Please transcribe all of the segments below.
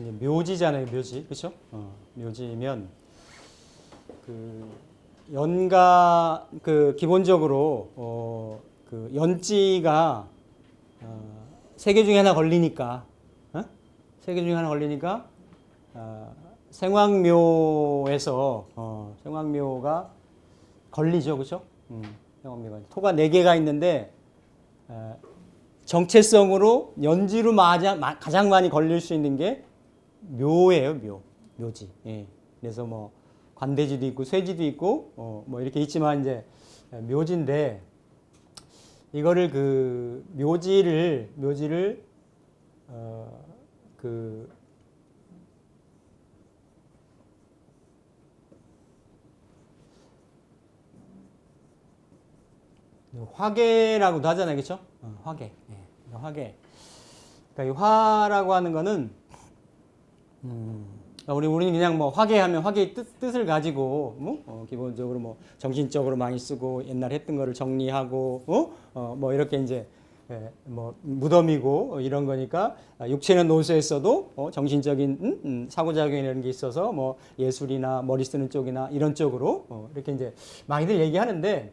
이제 묘지잖아요, 묘지, 그렇죠? 묘지면 그 연가 그 기본적으로 그 연지가 세 개 중에 하나 걸리니까, 세 개 중에 하나 걸리니까 생황묘에서 생황묘가 걸리죠, 그렇죠? 생황묘가 토가 네 개가 있는데 정체성으로 연지로 가장 많이 걸릴 수 있는 게 묘예요, 묘지. 예. 그래서 뭐 관대지도 있고 쇠지도 있고 뭐 이렇게 있지만 이제 묘지인데 이거를 그 묘지를 그 화계라고도 하잖아요, 그렇죠? 화계. 예. 화계. 그러니까 이 화라고 하는 거는 우리는 그냥 뭐 화계하면 화계의 뜻을 가지고 기본적으로 뭐 정신적으로 많이 쓰고 옛날 했던 거를 정리하고 뭐 이렇게 이제 뭐 무덤이고 이런 거니까 육체는 노쇠했어도 정신적인 상호작용이라는 게 있어서 뭐 예술이나 머리 쓰는 쪽이나 이런 쪽으로 이렇게 이제 많이들 얘기하는데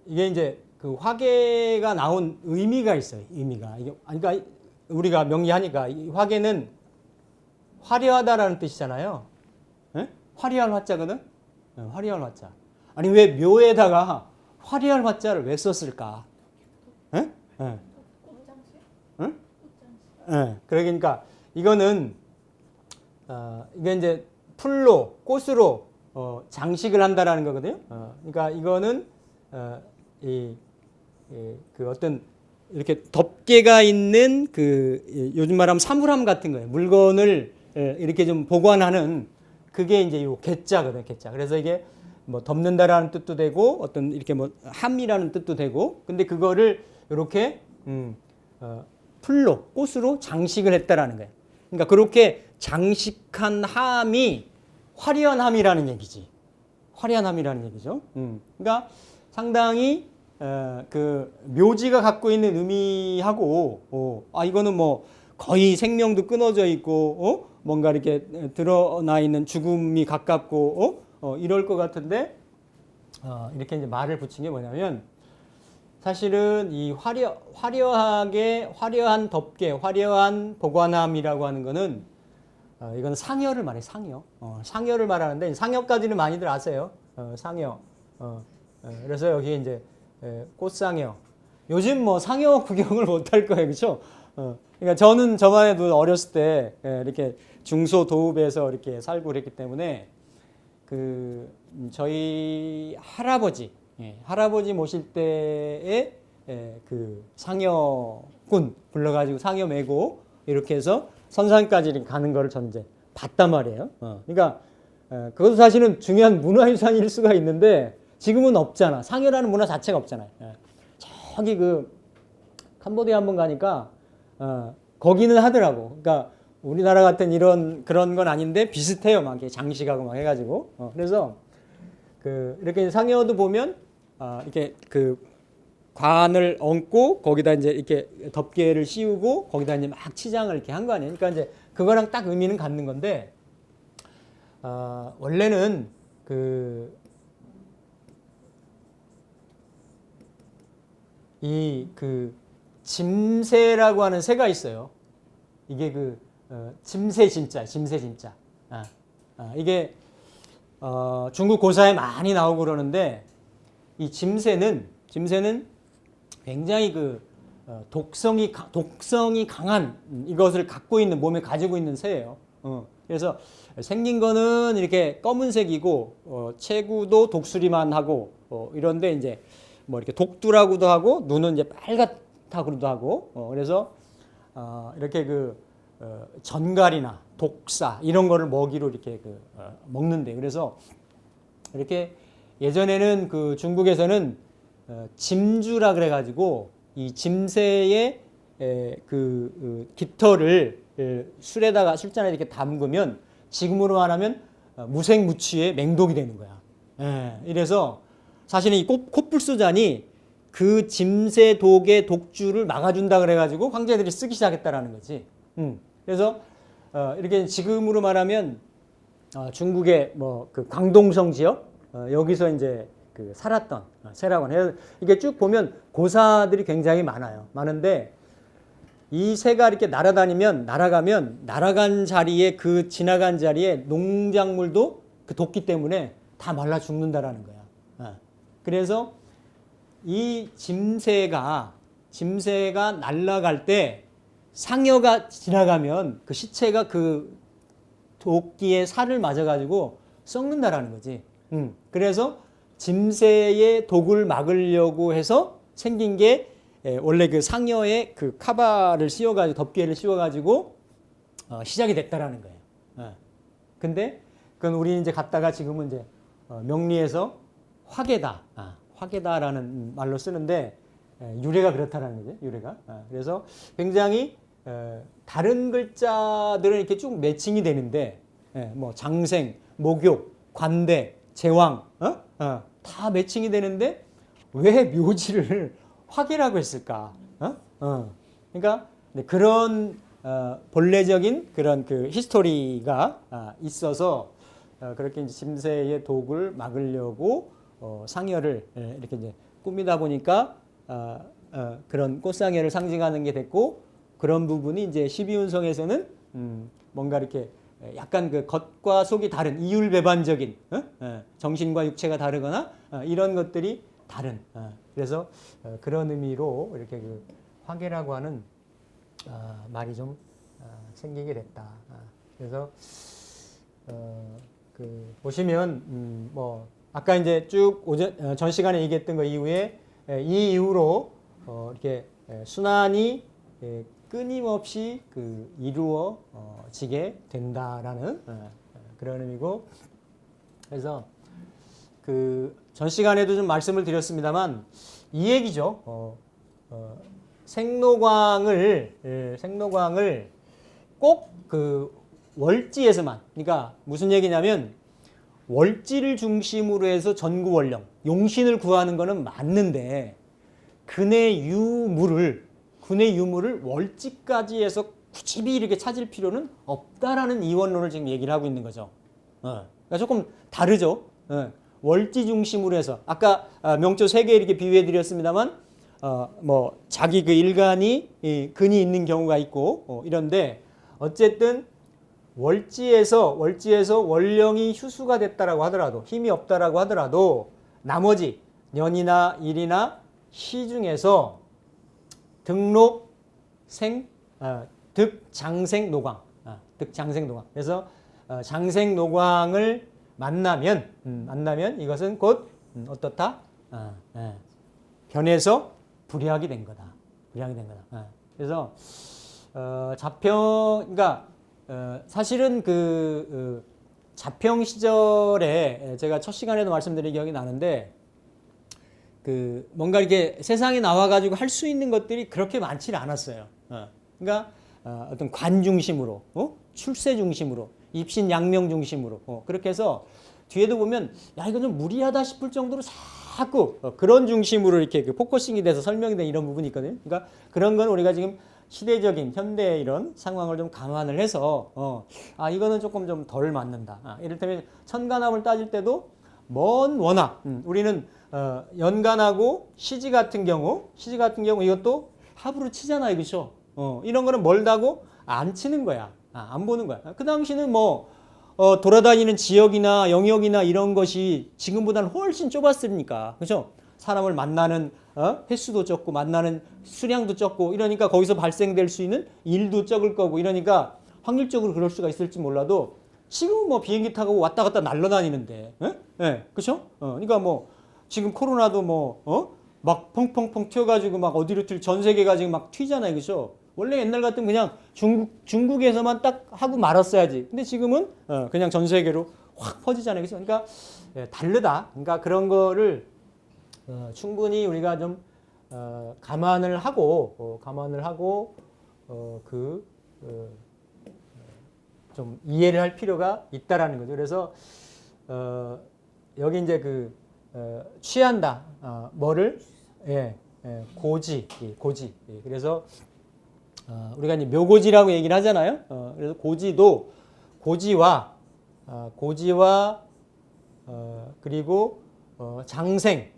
이게 이제 그 화계가 나온 의미가 있어요. 의미가. 이게 그러니까 우리가 명리하니까 이 화계는 화려하다라는 뜻이잖아요. 예? 화려한 화자거든. 화려한 화자. 아니 왜 묘에다가 화려한 화자를 왜 썼을까? 예? 예. 응? 예. 그러니까 이거는 이게 이제 풀로 꽃으로 장식을 한다라는 거거든요. 그러니까 이거는 그 어떤 이렇게 덮개가 있는 그 요즘 말하면 사물함 같은 거예요. 물건을 이렇게 좀 보관하는 그게 이제 요 개자거든요. 개자. 그래서 이게 뭐 덮는다라는 뜻도 되고 어떤 이렇게 뭐 함이라는 뜻도 되고 근데 그거를 이렇게 풀로 꽃으로 장식을 했다라는 거예요. 그러니까 그렇게 장식한 함이 화려한 함이라는 얘기지. 화려한 함이라는 얘기죠. 그러니까 상당히 그 묘지가 갖고 있는 의미하고 이거는 뭐 거의 생명도 끊어져 있고 뭔가 이렇게 드러나 있는 죽음이 가깝고 이럴 것 같은데 이렇게 이제 말을 붙인 게 뭐냐면 사실은 이 화려하게 화려한 덮개, 화려한 보관함이라고 하는 거는 이건 상여를 말해 상여. 상여를 말하는데 상여까지는 많이들 아세요. 상여. 그래서 여기 이제 꽃상여. 요즘 뭐 상여 구경을 못 할 거예요, 그렇죠? 그러니까 저는 저만 해도 어렸을 때 이렇게 중소도읍에서 이렇게 살고 그랬기 때문에 그 저희 할아버지 모실 때에 그 상여꾼 불러가지고 상여 메고 이렇게 해서 선산까지 이렇게 가는 거를 저는 이제 봤단 말이에요. 그러니까 그것도 사실은 중요한 문화유산일 수가 있는데 지금은 없잖아. 상여라는 문화 자체가 없잖아요. 저기 그 캄보디아 한번 가니까 거기는 하더라고. 그러니까 우리나라 같은 그런 건 아닌데 비슷해요. 막 이렇게 장식하고 막 해가지고. 그래서 그 이렇게 상여도 보면 이렇게 그 관을 얹고 거기다 이제 이렇게 덮개를 씌우고 거기다 이제 막 치장을 이렇게 한 거 아니에요. 그러니까 이제 그거랑 딱 의미는 갖는 건데 원래는 그 짐새라고 하는 새가 있어요. 이게 그 짐새 진짜. 이게 중국 고사에 많이 나오고 그러는데 이 짐새는 굉장히 그 독성이 강한 이것을 갖고 있는 몸에 가지고 있는 새예요. 그래서 생긴 거는 이렇게 검은색이고 체구도 독수리만 하고 이런데 이제 뭐 이렇게 독두라고도 하고 눈은 이제 빨갛다고도 하고 그래서 이렇게 그 전갈이나 독사 이런 거를 먹이로 이렇게 먹는데 그래서 이렇게 예전에는 그 중국에서는 짐주라 그래가지고 이 짐새의 그 깃털을 술잔에 이렇게 담그면 지금으로 말하면 무색무취의 맹독이 되는 거야. 예, 이래서 사실은 이 코뿔소잔이 그 짐새 독의 독주를 막아준다 그래가지고 황제들이 쓰기 시작했다라는 거지. 그래서 이렇게 지금으로 말하면 중국의 뭐 그 광동성 지역 여기서 이제 그 살았던 새라고. 이게 쭉 보면 고사들이 굉장히 많아요. 많은데 이 새가 이렇게 날아가면 날아간 자리에 그 지나간 자리에 농작물도 그 독기 때문에 다 말라 죽는다라는 거야. 그래서 이 짐새가 날아갈 때 상여가 지나가면 그 시체가 그 도끼의 살을 맞아가지고 썩는다라는 거지. 그래서 짐새의 독을 막으려고 해서 생긴 게 원래 그 상여에 그 카바를 씌워가지고 덮개를 씌워가지고 시작이 됐다라는 거예요. 근데 그건 우리 이제 갔다가 지금은 이제 명리에서 화개다라는 말로 쓰는데 유래가 그렇다라는 거죠. 유래가. 그래서 굉장히 다른 글자들은 이렇게 쭉 매칭이 되는데 뭐 장생, 목욕, 관대, 제왕 다 매칭이 되는데 왜 묘지를 화개라고 했을까? 그러니까 그런 본래적인 그런 그 히스토리가 있어서 그렇게 이제 짐새의 독을 막으려고 상여를 이렇게 이제 꾸미다 보니까 그런 꽃상여를 상징하는 게 됐고 그런 부분이 이제 12운성에서는 뭔가 이렇게 약간 그 겉과 속이 다른 이율배반적인 정신과 육체가 다르거나 이런 것들이 다른 그래서 그런 의미로 이렇게 그 화개라고 하는 말이 좀 생기게 됐다. 그래서 그 보시면 뭐 아까 이제 쭉 전 시간에 얘기했던 거 이후에 이 이후로 이렇게 순환이 끊임없이 그 이루어지게 된다라는 그런 의미고 그래서 그 전 시간에도 좀 말씀을 드렸습니다만 이 얘기죠. 생로광을 꼭 그 월지에서만 그러니까 무슨 얘기냐면 월지를 중심으로 해서 전구원령 용신을 구하는 거는 맞는데 근의 유물을 월지까지 해서 굳이 이렇게 찾을 필요는 없다라는 이원론을 지금 얘기를 하고 있는 거죠. 그러니까 조금 다르죠. 월지 중심으로 해서 아까 명조 3개 이렇게 비유해 드렸습니다만 뭐 자기 그 일간이 근이 있는 경우가 있고 이런데 어쨌든 월지에서 원령이 휴수가 됐다라고 하더라도 힘이 없다라고 하더라도 나머지 년이나 일이나 시 중에서 등록 득장생노광 그래서 장생노광을 만나면 이것은 곧 어떻다? 변해서 불이하게 된 거다. 그래서 그러니까 사실은 그 자평 시절에 제가 첫 시간에도 말씀드린 기억이 나는데 그 뭔가 이렇게 세상에 나와가지고 할 수 있는 것들이 그렇게 많지는 않았어요. 그러니까 어떤 관 중심으로, 출세 중심으로, 입신 양명 중심으로 그렇게 해서 뒤에도 보면 야 이거 좀 무리하다 싶을 정도로 자꾸 그런 중심으로 이렇게 그 포커싱이 돼서 설명이 된 이런 부분이 있거든요. 그러니까 그런 건 우리가 지금 시대적인 현대의 이런 상황을 좀 감안을 해서 이거는 조금 좀 덜 맞는다. 이를테면 천간합을 따질 때도 먼 원화 우리는 연간하고 시지 같은 경우 이것도 합으로 치잖아요, 그렇죠? 이런 거는 멀다고 안 치는 거야, 안 보는 거야. 그 당시는 뭐 돌아다니는 지역이나 영역이나 이런 것이 지금보다는 훨씬 좁았으니까, 그렇죠? 사람을 만나는 횟수도 적고 만나는 수량도 적고 이러니까 거기서 발생될 수 있는 일도 적을 거고 이러니까 확률적으로 그럴 수가 있을지 몰라도 지금은 뭐 비행기 타고 왔다 갔다 날아다니는데, 그렇죠? 그러니까 뭐 지금 코로나도 막 펑펑펑 튀어가지고 막 어디로 전 세계가 지금 막 튀잖아요, 그렇죠? 원래 옛날 같으면 그냥 중국에서만 딱 하고 말았어야지. 근데 지금은 그냥 전 세계로 확 퍼지잖아요, 그렇죠? 그러니까 다르다. 그러니까 그런 거를 충분히 우리가 좀 감안을 하고 좀 좀 이해를 할 필요가 있다라는 거죠. 그래서 여기 이제 취한다, 뭐를 고지, 고지. 그래서 우리가 이제 묘고지라고 얘기를 하잖아요. 그래서 고지도 고지와 그리고 장생,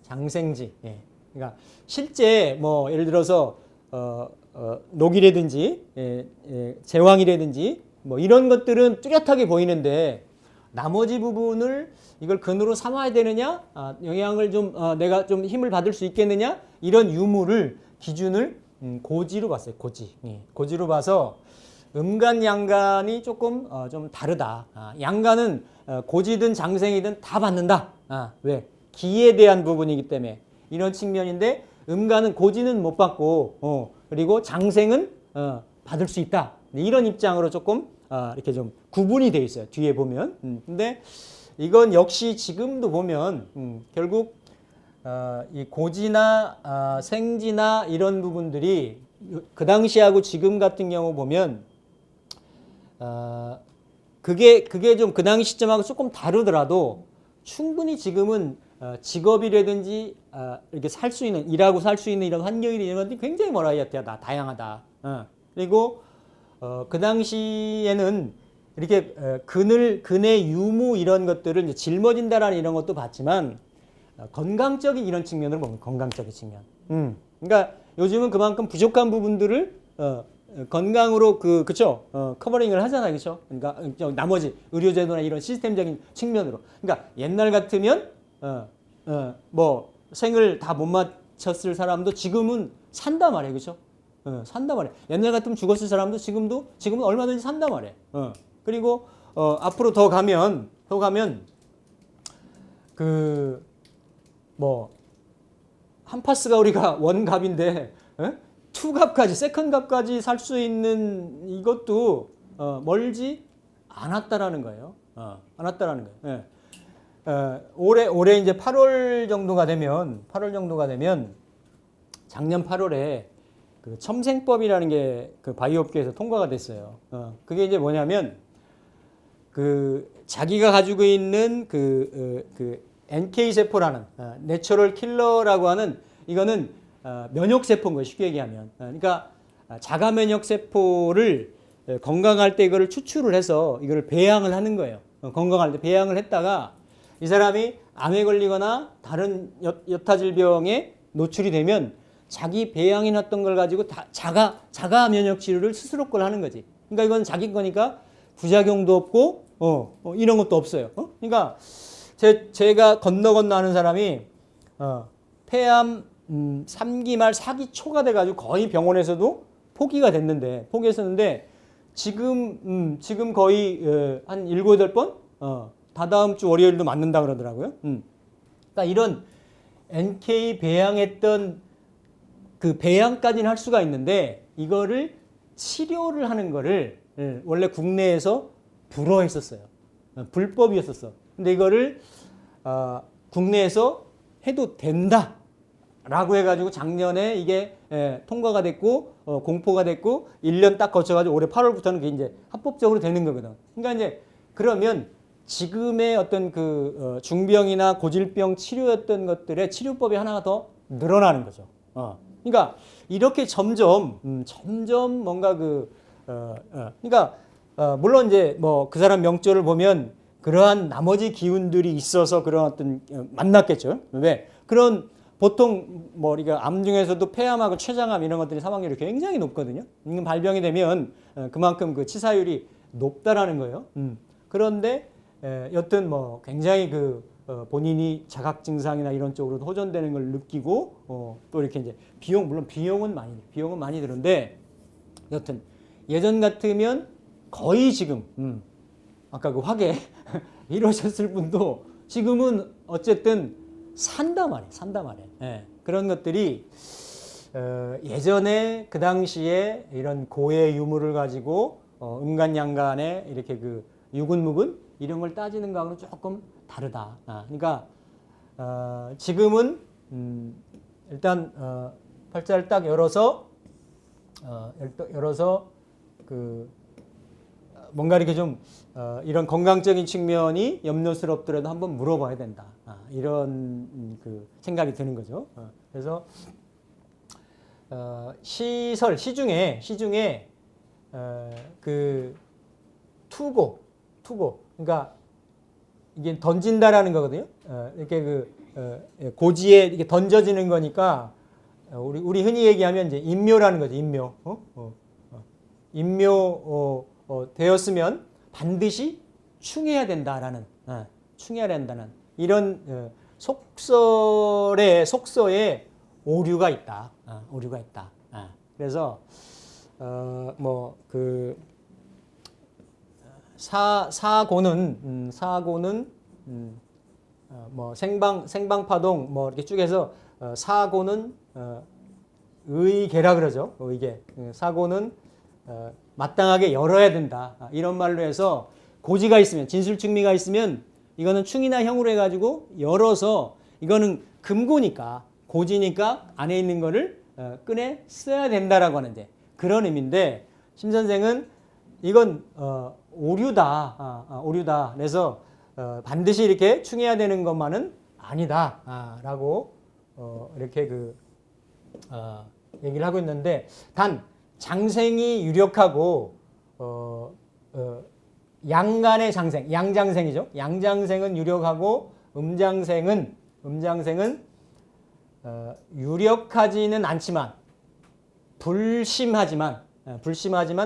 장생지. 그러니까 실제 뭐 예를 들어서 녹이라든지 제왕이라든지 뭐 이런 것들은 뚜렷하게 보이는데 나머지 부분을 이걸 근으로 삼아야 되느냐, 영향을 좀 내가 좀 힘을 받을 수 있겠느냐 이런 유무를 기준을 고지로 봤어요. 고지. 고지로 봐서 음간 양간이 조금 좀 다르다. 양간은 고지든 장생이든 다 받는다. 왜? 기에 대한 부분이기 때문에 이런 측면인데 음간은 고지는 못 받고 그리고 장생은 받을 수 있다. 이런 입장으로 조금 이렇게 좀 구분이 되어 있어요. 뒤에 보면. 근데 이건 역시 지금도 보면 결국 이 고지나 생지나 이런 부분들이 그 당시하고 지금 같은 경우 보면 그게 좀 그 당시 시점하고 조금 다르더라도 충분히 지금은 직업이라든지 이렇게 살 수 있는 일하고 살 수 있는 이런 환경이 이런 것들이 굉장히 뭐라이어티하다 다양하다. 그리고 그 당시에는 이렇게 근의 유무 이런 것들을 이제 짊어진다라는 이런 것도 봤지만 건강적인 이런 측면으로 보면 건강적인 측면. 그러니까 요즘은 그만큼 부족한 부분들을 건강으로 그쵸? 커버링을 하잖아요. 그쵸? 그러니까 나머지 의료제도나 이런 시스템적인 측면으로. 그러니까 옛날 같으면 뭐 생을 다 못 맞췄을 사람도 지금은 산다 말이에요. 그쵸? 산다 말이에요. 옛날 같으면 죽었을 사람도 지금은 얼마든지 산다 말이에요. 그리고 앞으로 더 가면 한 파스가 우리가 원갑인데 투갑까지 세컨갑까지 살 수 있는 이것도 멀지 않았다라는 거예요. 않았다라는 거예요. 올해 이제 8월 정도가 되면 작년 8월에 그 첨생법이라는 게 그 바이오 업계에서 통과가 됐어요. 그게 이제 뭐냐면 자기가 가지고 있는 NK 세포라는 내추럴 킬러라고 하는 이거는 면역 세포인 거예요. 쉽게 얘기하면. 그러니까 자가 면역 세포를 건강할 때 이거를 추출을 해서 이거를 배양을 하는 거예요. 건강할 때 배양을 했다가 이 사람이 암에 걸리거나 다른 여타 질병에 노출이 되면 자기 배양해 놨던 걸 가지고 자가 면역 치료를 스스로 걸 하는 거지. 그러니까 이건 자기 거니까 부작용도 없고 이런 것도 없어요. 그러니까 제가 건너 하는 사람이 폐암 3기 말 4기 초가 돼가지고 거의 병원에서도 포기했었는데 지금 거의 한 7, 8번 다다음 주 월요일도 맞는다 그러더라고요. 그러니까 이런 NK 배양했던 그 배양까지는 할 수가 있는데 이거를 치료를 하는 거를 원래 국내에서 불허했었어요. 불법이었었어. 근데 이거를 국내에서 해도 된다라고 해가지고 작년에 이게 통과가 됐고 공포가 됐고 1년 딱 거쳐가지고 올해 8월부터는 그게 이제 합법적으로 되는 거거든. 그러니까 이제 그러면 지금의 어떤 중병이나 고질병 치료였던 것들의 치료법이 하나가 더 늘어나는 거죠. 그러니까 이렇게 점점 뭔가 그러니까 물론 이제 뭐 그 사람 명조를 보면 그러한 나머지 기운들이 있어서 그런 어떤 만났겠죠. 왜? 그런 보통 뭐 우리가 암 중에서도 폐암하고 췌장암 이런 것들이 사망률이 굉장히 높거든요. 이건 발병이 되면 그만큼 그 치사율이 높다라는 거예요. 그런데 여튼 뭐 굉장히 본인이 자각 증상이나 이런 쪽으로 호전되는 걸 느끼고 또 이렇게 이제 물론 비용은 많이 드는데 여튼 예전 같으면 거의 지금 아까 그 화계 이러셨을 분도 지금은 어쨌든 산다 말이에요. 그런 것들이 예전에 그 당시에 이런 고의 유무를 가지고 음간양간에 이렇게 유근무근 이런 걸 따지는 거하고는 조금 다르다. 그러니까 지금은 일단 팔자를 딱 열어서 뭔가 이렇게 좀 이런 건강적인 측면이 염려스럽더라도 한번 물어봐야 된다. 이런 그 생각이 드는 거죠. 그래서 시중에 그 투고 그러니까 이게 던진다라는 거거든요. 이렇게 고지에 이렇게 던져지는 거니까 우리 흔히 얘기하면 이제 임묘라는 거죠. 임묘. 임묘 되었으면 반드시 충해야 된다라는 이런 속서에 오류가 있다. 그래서 뭐 그 사고는 뭐 생방파동 뭐 이렇게 쭉 해서 사고는 의계라 그러죠. 의계. 사고는 마땅하게 열어야 된다. 이런 말로 해서 고지가 있으면 진술증미가 있으면 이거는 충이나 형으로 해가지고 열어서 이거는 금고니까 고지니까 안에 있는 거를 꺼내 써야 된다라고 하는데 그런 의미인데 심 선생은 이건 오류다. 그래서 반드시 이렇게 충해야 되는 것만은 아니다라고 이렇게 얘기를 하고 있는데 단 장생이 유력하고 양간의 장생, 양장생이죠. 양장생은 유력하고 음장생은 유력하지는 않지만 불심하지만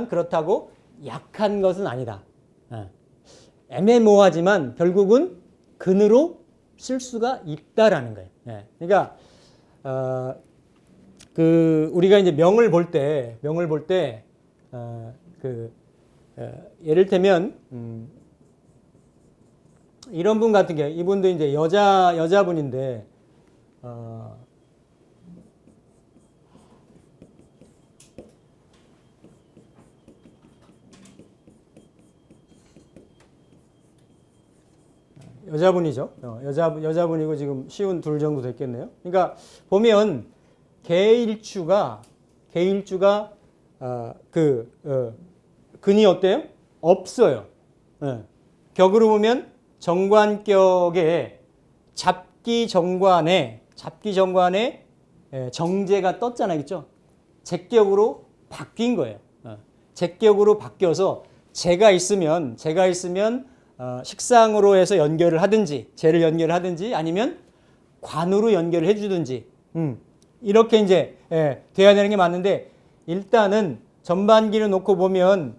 그렇다고 약한 것은 아니다. 애매모호하지만 결국은 근으로 쓸 수가 있다라는 거예요. 그러니까 우리가 이제 명을 볼 때 예를 들면 이런 분 같은 경우 이분도 이제 여자분인데 여자분이죠. 여자분이고 지금 시운 둘 정도 됐겠네요. 그러니까 보면 개일주가 근이 어때요? 없어요. 격으로 보면 정관격에 잡기 정관에 정제가 떴잖아요. 그렇죠? 제격으로 바뀐 거예요. 제격으로 바뀌어서 제가 있으면 식상으로 해서 연결을 하든지 재를 연결을 하든지 아니면 관으로 연결을 해주든지 이렇게 이제 돼야 되는 게 맞는데 일단은 전반기를 놓고 보면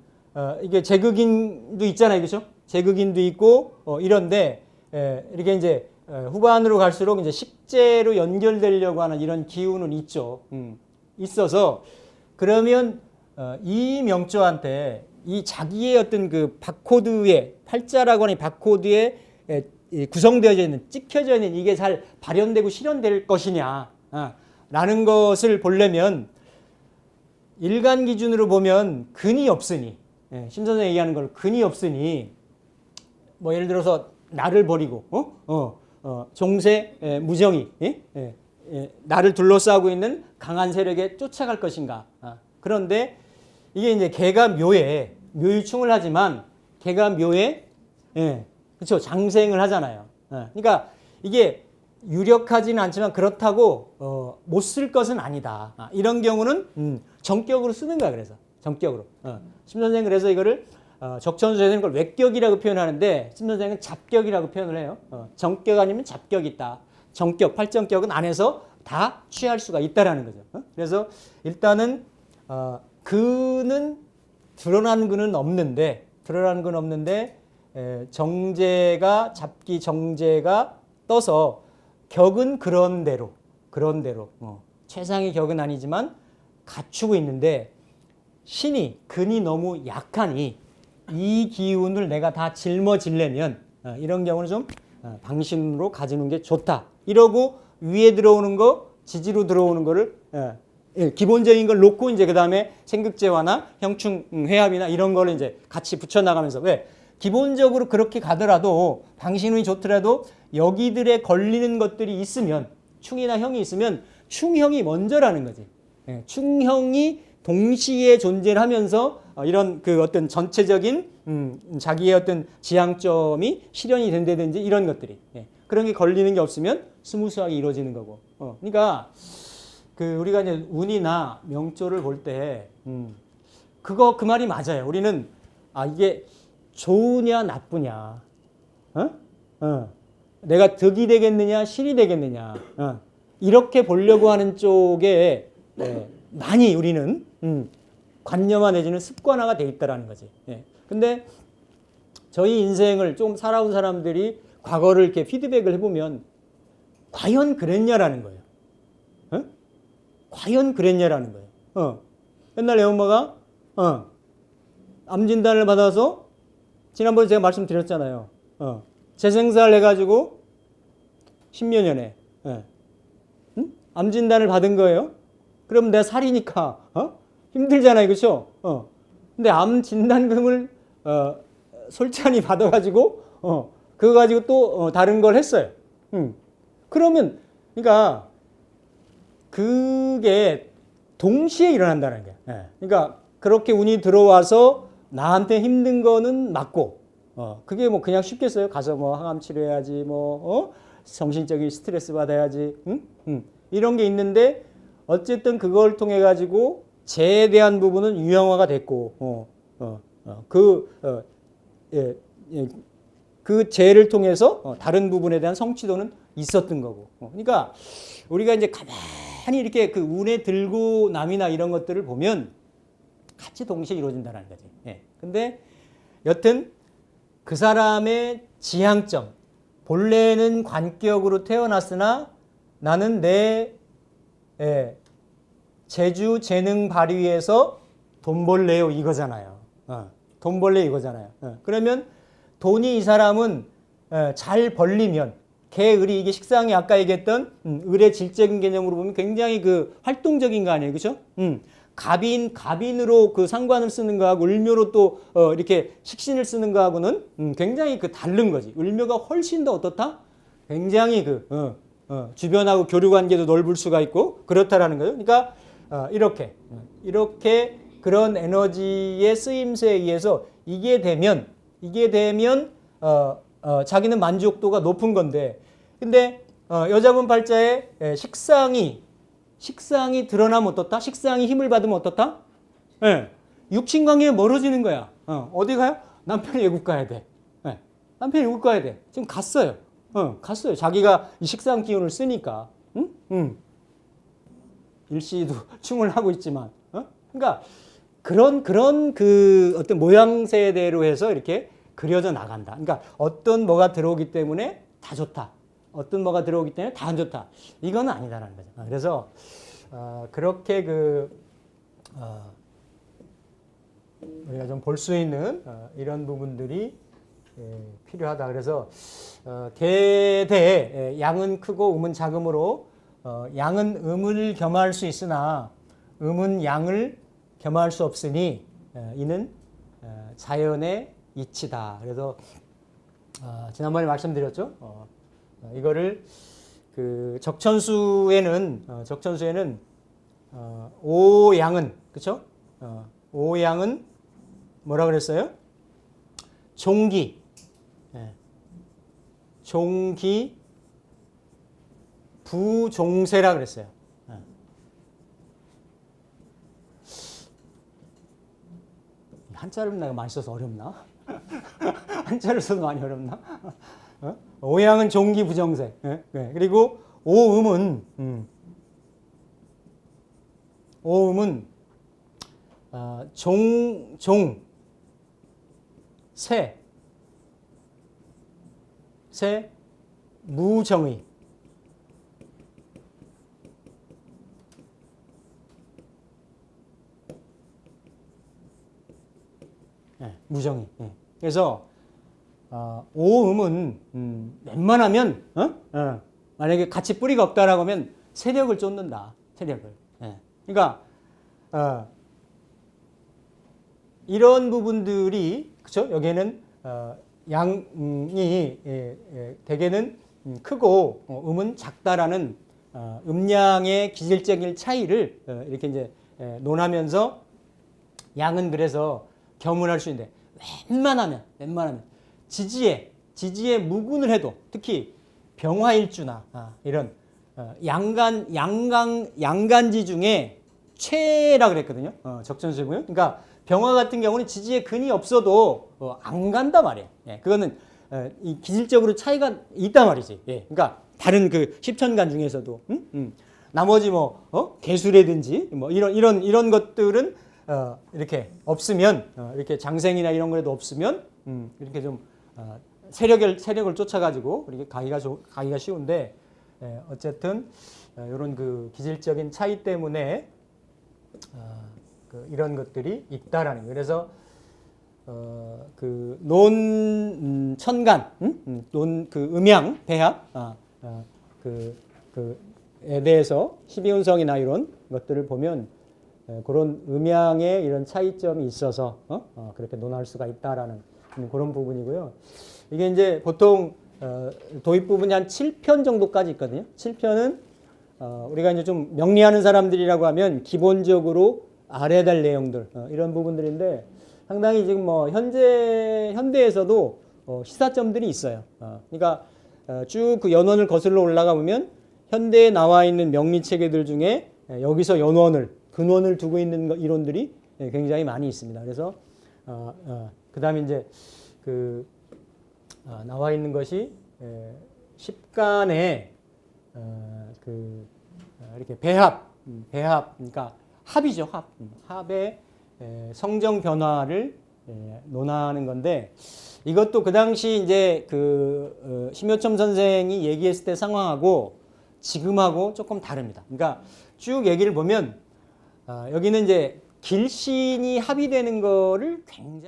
이게 제극인도 있잖아요, 그렇죠? 제극인도 있고 이런데 이렇게 이제 후반으로 갈수록 이제 식재로 연결되려고 하는 이런 기운은 있죠. 있어서 그러면 이 명조한테 이 자기의 어떤 그 바코드에 팔자라고 하는 바코드에 구성되어져 있는 찍혀져 있는 이게 잘 발현되고 실현될 것이냐 라는 것을 보려면 일간 기준으로 보면 근이 없으니 심 선생이 얘기하는 걸 근이 없으니 뭐 예를 들어서 나를 버리고 종세 무정이 나를 둘러싸고 있는 강한 세력에 쫓아갈 것인가. 그런데 이게 이제 개가 묘유충을 하지만 개가 묘에 그렇죠 장생을 하잖아요. 그러니까 이게 유력하지는 않지만 그렇다고 못 쓸 것은 아니다. 이런 경우는 정격으로 쓰는 거야. 그래서 정격으로. 심 선생은 그래서 이거를 적천수에서는 걸 외격이라고 표현하는데 심 선생은 잡격이라고 표현을 해요. 정격 아니면 잡격이 있다. 정격, 팔정격은 안에서 다 취할 수가 있다라는 거죠. 그래서 일단은 그는 드러난 근은 없는데 정제가 잡기 정제가 떠서 격은 그런 대로 최상의 격은 아니지만 갖추고 있는데 신이 근이 너무 약하니 이 기운을 내가 다 짊어지려면 이런 경우는 좀 방신으로 가지는 게 좋다. 이러고 위에 들어오는 거 지지로 들어오는 거를 기본적인 걸 놓고 이제 그 다음에 생극재화나 형충 회합이나 이런 거를 이제 같이 붙여 나가면서 왜 기본적으로 그렇게 가더라도 방신운이 좋더라도 여기들에 걸리는 것들이 있으면 충이나 형이 있으면 충형이 먼저라는 거지. 충형이 동시에 존재를 하면서 이런 그 어떤 전체적인 자기의 어떤 지향점이 실현이 된다든지 이런 것들이 그런 게 걸리는 게 없으면 스무스하게 이루어지는 거고. 그러니까 그 우리가 이제 운이나 명조를 볼 때 그 말이 맞아요. 우리는 이게 좋으냐 나쁘냐, 내가 득이 되겠느냐 실이 되겠느냐, 이렇게 보려고 하는 쪽에 많이 우리는 관념화 내지는 습관화가 돼 있다라는 거지. 근데 저희 인생을 좀 살아온 사람들이 과거를 이렇게 피드백을 해보면 과연 그랬냐라는 거예요. 과연 그랬냐라는 거예요. 옛날 내 엄마가 암 진단을 받아서 지난번에 제가 말씀드렸잖아요. 재생살 해가지고 10몇 년에 암 진단을 받은 거예요. 그럼 내가 살이니까 힘들잖아요, 그렇죠? 근데 암 진단금을 솔찬히 받아가지고 그거 가지고 또 다른 걸 했어요. 그러면 그러니까 그게 동시에 일어난다는 게. 그러니까 그렇게 운이 들어와서 나한테 힘든 거는 맞고, 그게 뭐 그냥 쉽겠어요? 가서 뭐 항암 치료해야지, 뭐 정신적인 스트레스 받아야지, 이런 게 있는데 어쨌든 그걸 통해 가지고 재에 대한 부분은 유형화가 됐고, 그 재를 통해서 다른 부분에 대한 성취도는 있었던 거고. 그러니까 우리가 이제 가만히 이렇게 그 운에 들고 남이나 이런 것들을 보면 같이 동시에 이루어진다는 거지. 근데 여튼 그 사람의 지향점, 본래는 관격으로 태어났으나 나는 내 재주, 재능 발휘해서 돈 벌래요 이거잖아요. 돈 벌래 이거잖아요. 그러면 돈이 이 사람은 잘 벌리면 개을이 이게 식상이 아까 얘기했던 을의 질적인 개념으로 보면 굉장히 그 활동적인 거 아니에요, 그렇죠? 갑인으로 그 상관을 쓰는 거하고 을묘로 또 이렇게 식신을 쓰는 거하고는 굉장히 그 다른 거지. 을묘가 훨씬 더 어떻다? 굉장히 그 주변하고 교류 관계도 넓을 수가 있고 그렇다라는 거예요. 그러니까 이렇게 그런 에너지의 쓰임새에 의해서 이게 되면 자기는 만족도가 높은 건데, 근데 여자분 팔자에 식상이 드러나면 어떻다? 식상이 힘을 받으면 어떻다? 육친관계에 멀어지는 거야. 어디 가요? 남편이 외국 가야 돼. 남편이 외국 가야 돼. 지금 갔어요. 갔어요. 자기가 이 식상 기운을 쓰니까. 일시도 충을 하고 있지만. 그러니까 그런 그 어떤 모양새대로 해서 이렇게 그려져 나간다. 그러니까 어떤 뭐가 들어오기 때문에 다 좋다. 어떤 뭐가 들어오기 때문에 다 안 좋다. 이건 아니다라는 거죠. 그래서 그렇게 우리가 좀 볼 수 있는 이런 부분들이 필요하다. 그래서 대대 양은 크고 음은 작음으로 양은 음을 겸할 수 있으나 음은 양을 겸할 수 없으니 이는 자연의 이치다. 그래서 지난번에 말씀드렸죠. 이거를 그 적천수에는 오양은 그렇죠? 오양은 뭐라 그랬어요? 종기, 종기 부종세라 그랬어요. 한자를 내가 많이 써서 어렵나? 한자를 써도 많이 어렵나? 오양은 종기 부정세. 그리고 오음은 세 무정의. 무정의. 그래서 오음은 웬만하면 만약에 같이 뿌리가 없다라고 하면 세력을 쫓는다. 세력을. 그러니까 이런 부분들이 그렇죠? 여기에는 양이 대개는 크고 음은 작다라는 음양의 기질적인 차이를 이렇게 이제 논하면서 양은 그래서 겸을 할 수 있는데 웬만하면 지지에 무군을 해도 특히 병화일주나 이런 양간지 중에 최라 그랬거든요. 적천수고요. 그러니까 병화 같은 경우는 지지에 근이 없어도 안 간단 말이에요. 예, 그거는 이 기질적으로 차이가 있단 말이지. 예, 그러니까 다른 그 십천간 중에서도 나머지 뭐 개수라든지 뭐 이런 것들은 이렇게 없으면 이렇게 장생이나 이런 거라도 없으면 이렇게 좀 세력을 쫓아가지고 이렇게 가기가 쉬운데 어쨌든 이런 그 기질적인 차이 때문에 이런 것들이 있다라는 거예요. 그래서 그 논천간, 그 음양 배합 그에 대해서 12운성이나 이런 것들을 보면 그런 음양의 이런 차이점이 있어서 그렇게 논할 수가 있다라는 그런 부분이고요. 이게 이제 보통 도입 부분이 한 7편 정도까지 있거든요. 7편은 우리가 이제 좀 명리하는 사람들이라고 하면 기본적으로 알아야 될 내용들 이런 부분들인데 상당히 지금 뭐 현대에서도 시사점들이 있어요. 그러니까 쭉 그 연원을 거슬러 올라가 보면 현대에 나와 있는 명리 체계들 중에 여기서 근원을 두고 있는 이론들이 굉장히 많이 있습니다. 그래서 그다음에 이제 나와 있는 것이 십간에 이렇게 배합 그러니까 합이죠. 합의 성정 변화를 논하는 건데 이것도 그 당시 이제 심요첨 선생이 얘기했을 때 상황하고 지금하고 조금 다릅니다. 그러니까 쭉 얘기를 보면 여기는 이제 길신이 합의되는 거를 굉장히